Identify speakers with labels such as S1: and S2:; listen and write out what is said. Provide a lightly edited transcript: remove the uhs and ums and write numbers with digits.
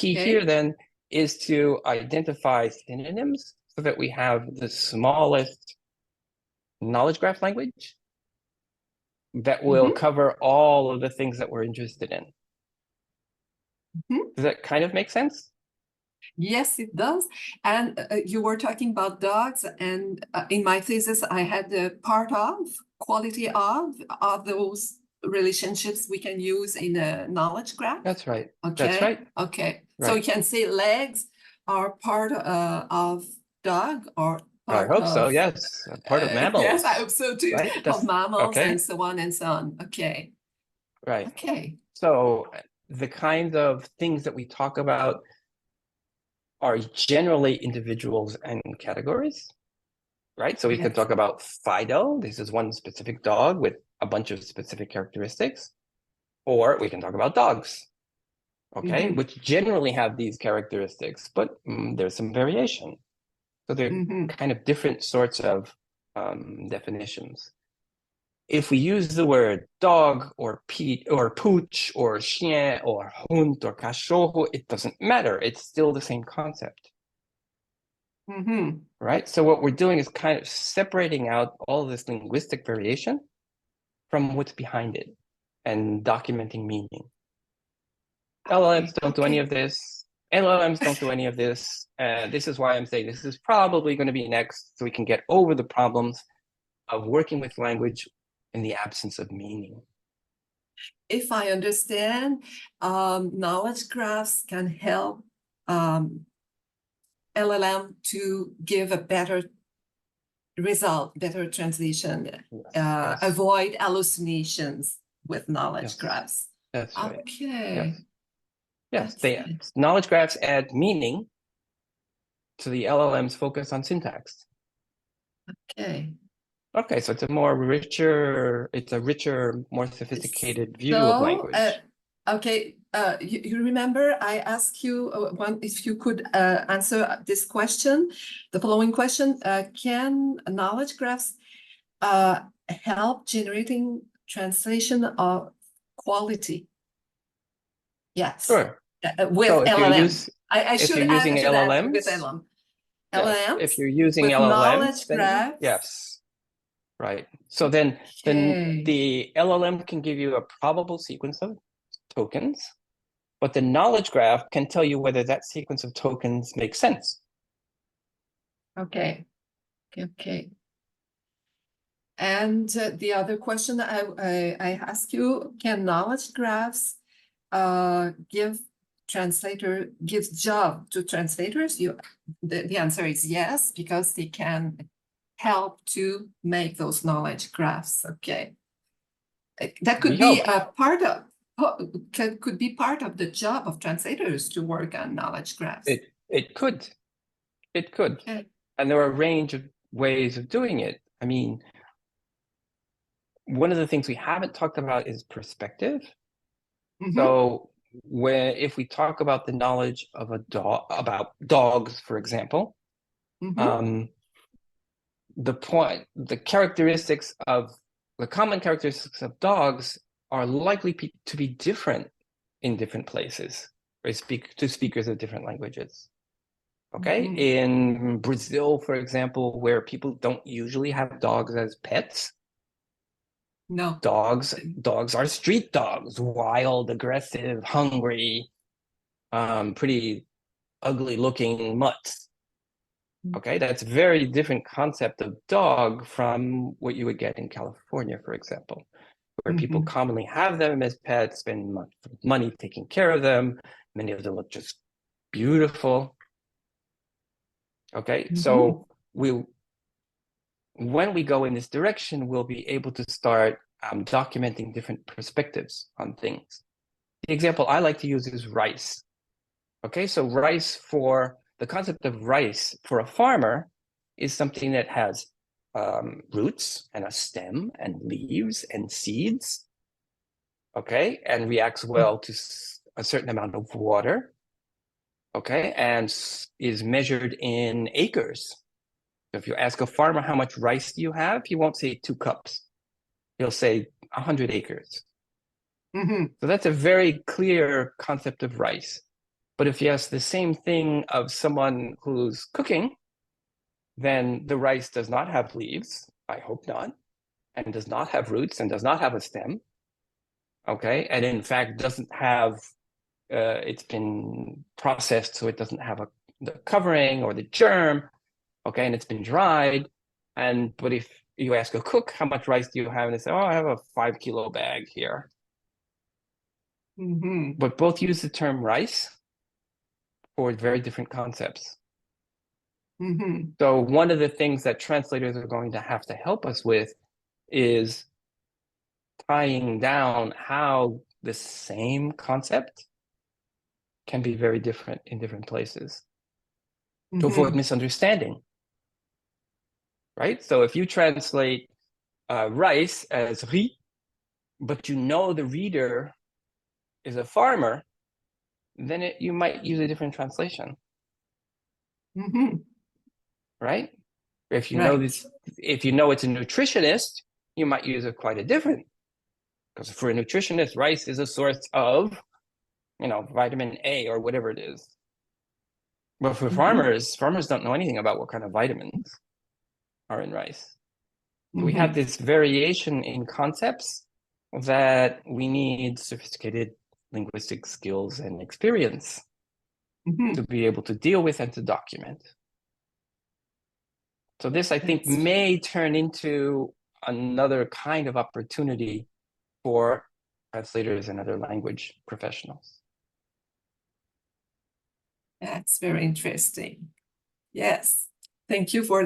S1: key
S2: Okay.
S1: here then is to identify synonyms so that we have the smallest knowledge graph language that will cover all of the things that we're interested in. Does that kind of make sense?
S2: Yes, it does. And you were talking about dogs, and in my thesis, I had the part of, quality of those relationships we can use in a knowledge graph.
S1: That's right.
S2: Okay.
S1: That's right.
S2: Okay.
S1: Right.
S2: So we can say legs are part of dog or
S1: I
S2: part
S1: hope so,
S2: of
S1: yes. Part of mammals.
S2: yes, I hope so too.
S1: Right?
S2: Of mammals
S1: okay.
S2: and so on and so on. Okay.
S1: Right.
S2: Okay.
S1: So the kinds of things that we talk about are generally individuals and categories, right? So we can talk about Fido. This is one specific dog with a bunch of specific characteristics. Or we can talk about dogs, okay, which generally have these characteristics, but there's some variation. So they're kind of different sorts of definitions. If we use the word dog or pooch or chien or hund or cachorro, it doesn't matter. It's still the same concept. Right? So what we're doing is kind of separating out all this linguistic variation from what's behind it and documenting meaning. LLMs don't do any of this. LLMs don't do any of this. This is why I'm saying this is probably going to be next, so we can get over the problems of working with language in the absence of meaning.
S2: If I understand, knowledge graphs can help LLM to give a better result, better translation, avoid hallucinations with knowledge graphs.
S1: That's right.
S2: Okay.
S1: Yes, knowledge graphs add meaning to the LLM's focus on syntax.
S2: Okay.
S1: Okay, so it's a richer, more sophisticated view of language.
S2: Okay, you remember I asked you if you could answer this question, the following question: can knowledge graphs help generating translation of quality? Yes.
S1: Sure.
S2: With
S1: so
S2: LLM. I
S1: if
S2: should
S1: you're using LLMs,
S2: with LLM.
S1: Yes,
S2: LLMs
S1: if you're using
S2: with
S1: LLMs,
S2: knowledge
S1: then
S2: graphs.
S1: yes, right. So then the LLM can give you a probable sequence of tokens, but the knowledge graph can tell you whether that sequence of tokens makes sense.
S2: Okay. Okay. And the other question I ask you, can knowledge graphs give job to translators? The answer is yes, because they can help to make those knowledge graphs. Okay. That could be a part of could be part of the job of translators to work on knowledge graphs.
S1: It could.
S2: Okay.
S1: And there are a range of ways of doing it. I mean, one of the things we haven't talked about is perspective. So if we talk about the knowledge of a dog, about dogs, for example, the common characteristics of dogs are likely to be different in different places, or to speakers of different languages. Okay, in Brazil, for example, where people don't usually have dogs as pets.
S2: No.
S1: Dogs are street dogs, wild, aggressive, hungry, pretty ugly looking mutts. Okay, that's a very different concept of dog from what you would get in California, for example, where people commonly have them as pets, spend money taking care of them. Many of them look just beautiful. Okay, so when we go in this direction, we'll be able to start documenting different perspectives on things. The example I like to use is rice. Okay, so the concept of rice for a farmer is something that has roots and a stem and leaves and seeds, okay, and reacts well to a certain amount of water, okay, and is measured in acres. So if you ask a farmer how much rice do you have, he won't say 2 cups. He'll say 100 acres. So that's a very clear concept of rice. But if you ask the same thing of someone who's cooking, then the rice does not have leaves, I hope not, and does not have roots and does not have a stem. Okay, and in fact doesn't have, it's been processed so it doesn't have the covering or the germ. Okay, and it's been dried. But if you ask a cook, how much rice do you have? And they say, oh, I have a 5-kilo bag here.
S2: Mm-hmm.
S1: But both use the term rice for very different concepts.
S2: Mm-hmm.
S1: So one of the things that translators are going to have to help us with is tying down how the same concept can be very different in different places to avoid misunderstanding, right? So if you translate rice as riz, but you know the reader is a farmer, then you might use a different translation, right? If you know this, if you know it's a nutritionist, you might use it quite a different. Because for a nutritionist, rice is a source of, vitamin A or whatever it is. But for farmers don't know anything about what kind of vitamins are in rice. We have this variation in concepts that we need sophisticated linguistic skills and experience to be able to deal with and to document. So this, I think, may turn into another kind of opportunity for translators and other language professionals.
S2: That's very interesting. Yes. Thank you for